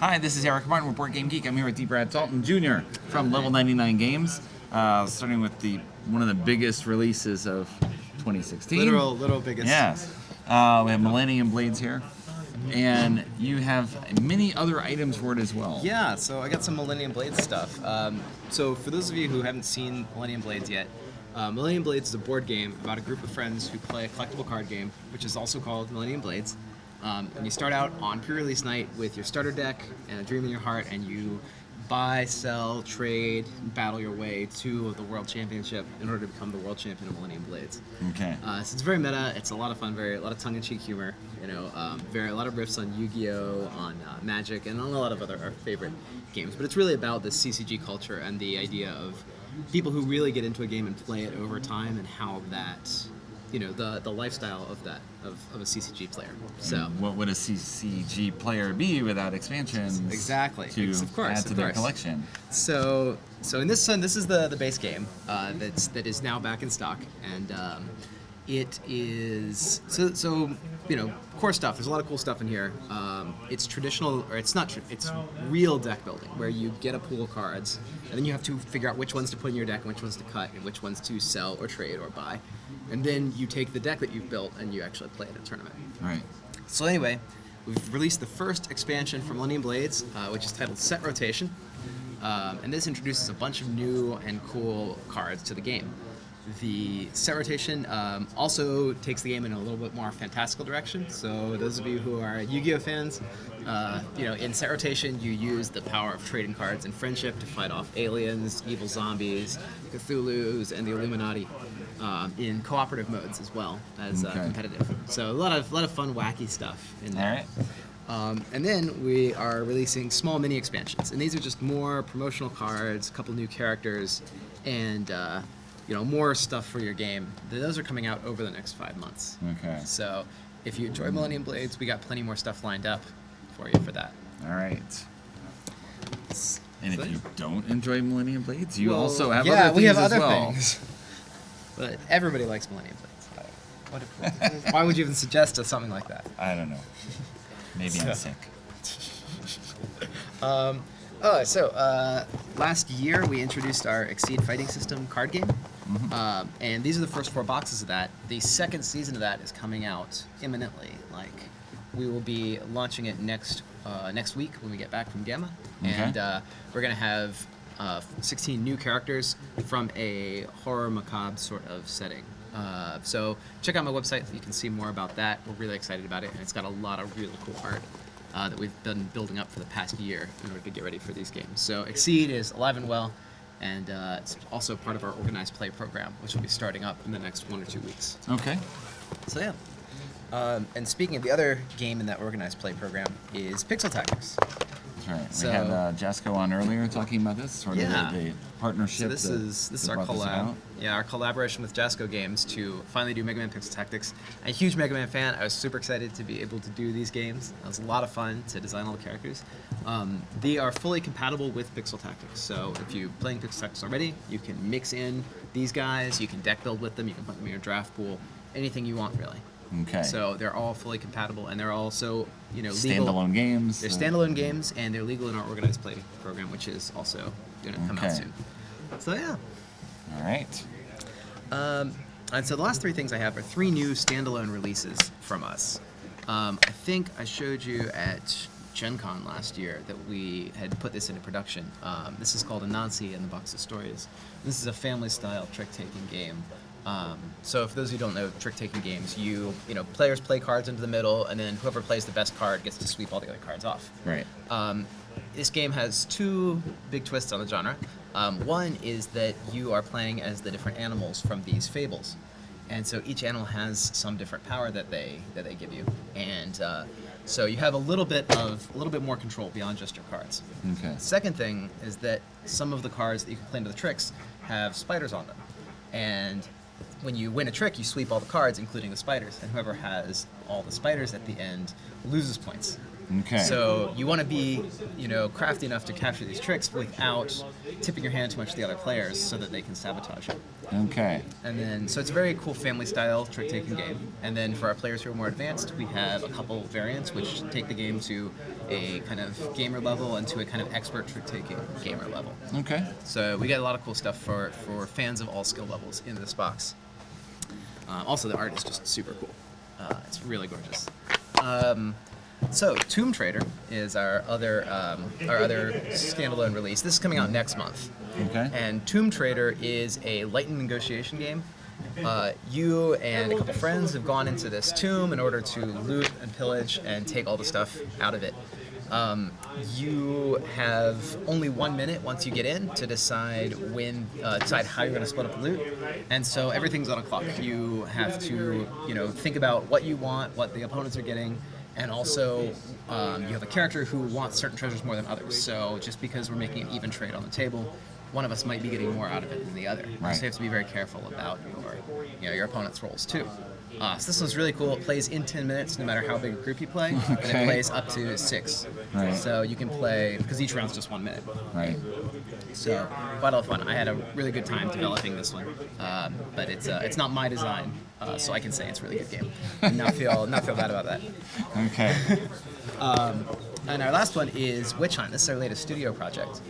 Hi, this is Eric Martin with Board Game Geek. I'm here with D. Brad Dalton Jr. from Level 99 Games, starting with one of the biggest releases of 2016. Literal biggest. Yes. We have Millennium Blades here, and you have many other items for it as well. Yeah, so I got some Millennium Blades stuff. So for those of you who haven't seen Millennium Blades yet, Millennium Blades is a board game about a group of friends who play a collectible card game, which is also called Millennium Blades. And you start out on pre-release night with your starter deck and a dream in your heart, and you buy, sell, trade, battle your way to the World Championship in order to become the World Champion of Millennium Blades. Okay. So it's very meta. It's a lot of fun. A lot of tongue-in-cheek humor. A lot of riffs on Yu-Gi-Oh, on Magic, and on a lot of other our favorite games. But it's really about the CCG culture and the idea of people who really get into a game and play it over time, and how that, the lifestyle of that of a CCG player. So what would a CCG player be without expansions? Exactly. To of course, add to their collection. So in this is the base game that is now back in stock, and it is core stuff. There's a lot of cool stuff in here. It's traditional, or it's not. It's real deck building, where you get a pool of cards, and then you have to figure out which ones to put in your deck, and which ones to cut, and which ones to sell or trade or buy. And then you take the deck that you've built and you actually play it in a tournament. Right. So anyway, we've released the first expansion for Millennium Blades, which is titled Set Rotation. And this introduces a bunch of new and cool cards to the game. The Set Rotation also takes the game in a little bit more fantastical direction. So those of you who are Yu-Gi-Oh fans, in Set Rotation you use the power of trading cards and friendship to fight off aliens, evil zombies, Cthulhu's, and the Illuminati in cooperative modes as well as competitive. So a lot of fun, wacky stuff in there. All right. And then we are releasing small mini expansions, and these are just more promotional cards, a couple new characters, and more stuff for your game. Those are coming out over the next 5 months. Okay. So if you enjoy Millennium Blades, we got plenty more stuff lined up for you for that. All right. And if you don't enjoy Millennium Blades, you also have other things we have as other well. things. But everybody likes Millennium Blades. Why would you even suggest something like that? I don't know. Maybe I'm sick. Last year we introduced our Exceed Fighting System card game. Mm-hmm. And these are the first 4 boxes of that. The second season of that is coming out imminently. We will be launching it next week when we get back from GAMA. Okay. And we're going to have 16 new characters from a horror macabre sort of setting. So check out my website. You can see more about that. We're really excited about it, and it's got a lot of really cool art that we've been building up for the past year in order to get ready for these games. So Exceed is alive and well, and it's also part of our organized play program, which will be starting up in the next 1 or 2 weeks. Okay. So yeah. And speaking of the other game in that organized play program is Pixel Tactics. That's right. So- we had Jasco on earlier talking about this, sort of the partnership. So this is our brought this collab. about. Yeah, our collaboration with Jasco Games to finally do Mega Man Pixel Tactics. I'm a huge Mega Man fan. I was super excited to be able to do these games. It was a lot of fun to design all the characters. They are fully compatible with Pixel Tactics. So if you're playing Pixel Tactics already, you can mix in these guys. You can deck build with them. You can put them in your draft pool. Anything you want, really. Okay. So they're all fully compatible, and they're also legal. Standalone games. They're standalone games, and they're legal in our organized play program, which is also going to come out soon. So yeah. All right. And so the last 3 things I have are 3 new standalone releases from us. I think I showed you at Gen Con last year that we had put this into production. This is called Anansi and the Box of Stories. This is a family-style trick-taking game. So for those who don't know trick-taking games, players play cards into the middle, and then whoever plays the best card gets to sweep all the other cards off. Right. This game has 2 big twists on the genre. One is that you are playing as the different animals from these fables, and so each animal has some different power that they give you, and so you have a little bit more control beyond just your cards. Okay. Second thing is that some of the cards that you can play into the tricks have spiders on them, and when you win a trick, you sweep all the cards, including the spiders, and whoever has all the spiders at the end loses points. Okay. So you want to be, crafty enough to capture these tricks without tipping your hand too much to the other players so that they can sabotage it. Okay. And then, so it's a very cool family-style trick-taking game. And then for our players who are more advanced, we have a couple variants which take the game to a kind of gamer level and to a kind of expert trick-taking gamer level. Okay. So we got a lot of cool stuff for fans of all skill levels in this box. Also, the art is just super cool. It's really gorgeous. So Tomb Trader is our other standalone release. This is coming out next month. Okay. And Tomb Trader is a lightning negotiation game. You and a couple friends have gone into this tomb in order to loot and pillage and take all the stuff out of it. You have only 1 minute once you get in to decide how you're going to split up the loot, and so everything's on a clock. You have to, think about what you want, what the opponents are getting, and also you have a character who wants certain treasures more than others. So just because we're making an even trade on the table, one of us might be getting more out of it than the other. Right. So you have to be very careful about your opponent's rolls too. So this one's really cool. It plays in 10 minutes, no matter how big a group you play, and it plays up to 6. Right. So you can play, because each round's just 1 minute. Right. So quite a lot of fun. I had a really good time developing this one, but it's not my design, so I can say it's a really good game, and not feel bad about that. Okay. And our last one is Witch Hunt. This is our latest studio project.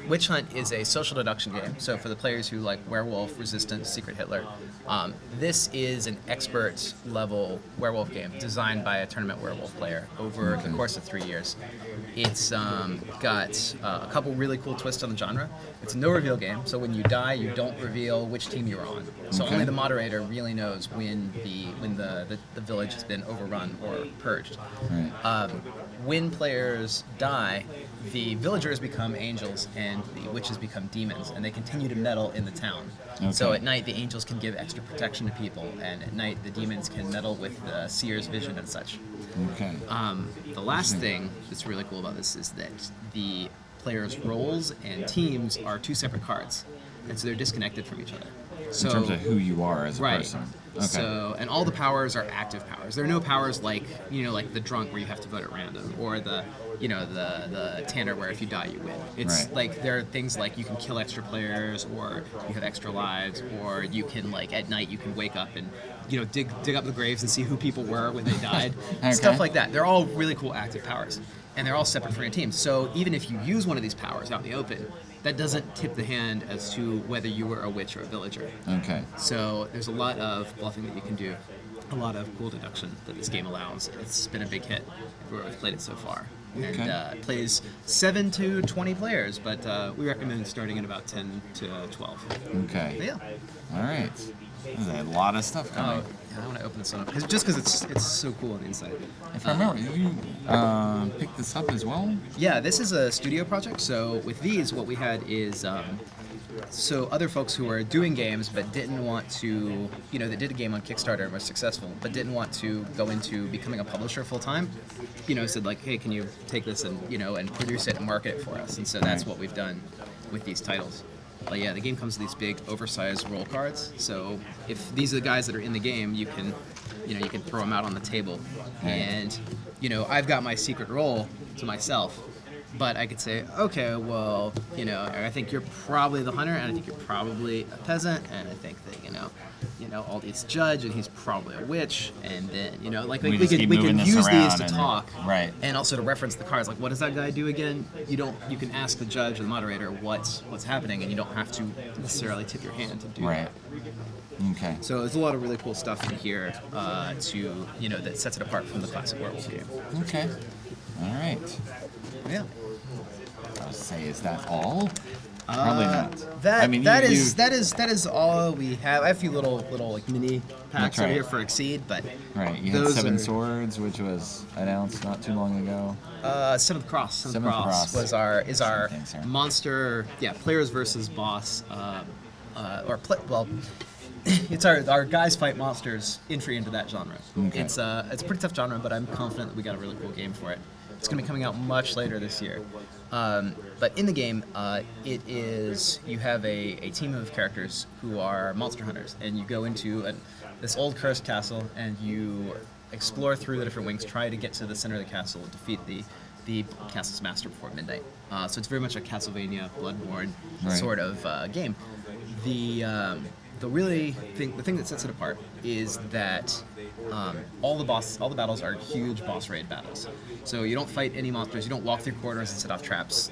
Witch Hunt is a social deduction game. So for the players who like Werewolf, Resistance, Secret Hitler, this is an expert level werewolf game designed by a tournament werewolf player over the course of 3 years. It's got a couple really cool twists on the genre. It's a no reveal game, so when you die, you don't reveal which team you're on. So only the moderator really knows when the village has been overrun or purged. Right. When players die, the villagers become angels and the witches become demons, and they continue to meddle in the town. Okay. So at night, the angels can give extra protection to people, and at night, the demons can meddle with the seer's vision and such. Okay. The last thing that's really cool about this is that the players' roles and teams are 2 separate cards, and so they're disconnected from each other. So, in terms of who you are as a right. person. Okay. So, and all the powers are active powers. There are no powers like the drunk where you have to vote at random, or the Tanner where if you die you win. It's Right. like there are things like you can kill extra players, or you have extra lives, or you can at night you can wake up and dig up the graves and see who people were when they died. Okay. Stuff like that. They're all really cool active powers, and they're all separate from your team. So even if you use one of these powers out in the open, that doesn't tip the hand as to whether you were a witch or a villager. Okay. So there's a lot of bluffing that you can do, a lot of cool deduction that this game allows. It's been a big hit everywhere we've played it so far. And it plays 7 to 20 players, but we recommend starting at about 10 to 12. Okay. But yeah. All right. There's a lot of stuff coming. Yeah, I want to open this one up because it's so cool on the inside. If I remember, you picked this up as well? Yeah, this is a studio project. So with these, what we had is so other folks who are doing games but didn't want to, that did a game on Kickstarter and was successful, but didn't want to go into becoming a publisher full time, said like, hey, can you take this and and produce it and market it for us? And so that's what we've done with these titles. But yeah, the game comes with these big, oversized roll cards. So if these are the guys that are in the game, you can throw them out on the table. And I've got my secret roll to myself, but I could say, okay, well, I think you're probably the hunter, and I think you're probably a peasant, and I think that Aldi's judge, and he's probably a witch, and then we can use these to talk, right, and also to reference the cards. Like, what does that guy do again? You can ask the judge or the moderator what's happening, and you don't have to necessarily tip your hand to do right. that. Okay. So there's a lot of really cool stuff in here that sets it apart from the classic werewolf game. Okay. All right. Yeah. I would say, is that all? Probably not. That is all we have. I have a few little like mini packs over here for Exceed, but right. You had Seven Swords, which was announced not too long ago. Seventh Cross. Seventh Cross was our monster. Yeah, players versus boss. It's our guys fight monsters entry into that genre. Okay. It's a pretty tough genre, but I'm confident that we got a really cool game for it. It's going to be coming out much later this year. But in the game, you have a team of characters who are monster hunters, and you go into this old cursed castle, and you explore through the different wings, try to get to the center of the castle, and defeat the castle's master before midnight. So it's very much a Castlevania Bloodborne sort of game. The thing that sets it apart is that all the battles are huge boss raid battles. So you don't fight any monsters. You don't walk through corridors and set off traps.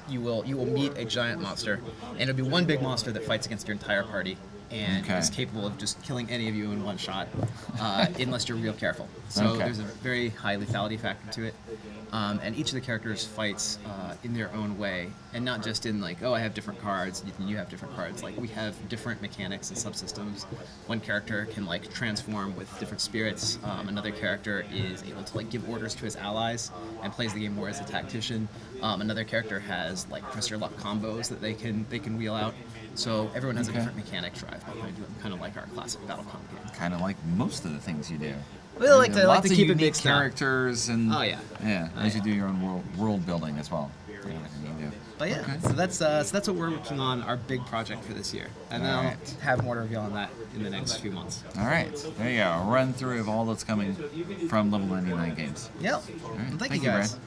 You will meet a giant monster, and it'll be one big monster that fights against your entire party and is capable of just killing any of you in one shot, unless you're real careful. So there's a very high lethality factor to it. And each of the characters fights in their own way, and not just in like, oh, I have different cards, you have different cards. Like, we have different mechanics and subsystems. One character can like transform with different spirits. Another character is able to like give orders to his allies and plays the game more as a tactician. Another character has like press your luck combos that they can wheel out. So everyone has a different mechanic drive behind them, kind of like our classic Battlecom game. Kind of like most of the things you do. We like to Lots of keep it unique mixed characters and up. you do your own world building as well. But yeah, so that's what we're working on, our big project for this year, and then I'll have more to reveal on that in the next few months. All right, there you go. A run through of all that's coming from Level 99 Games. Yep. All right. Well, thank you guys. Brad.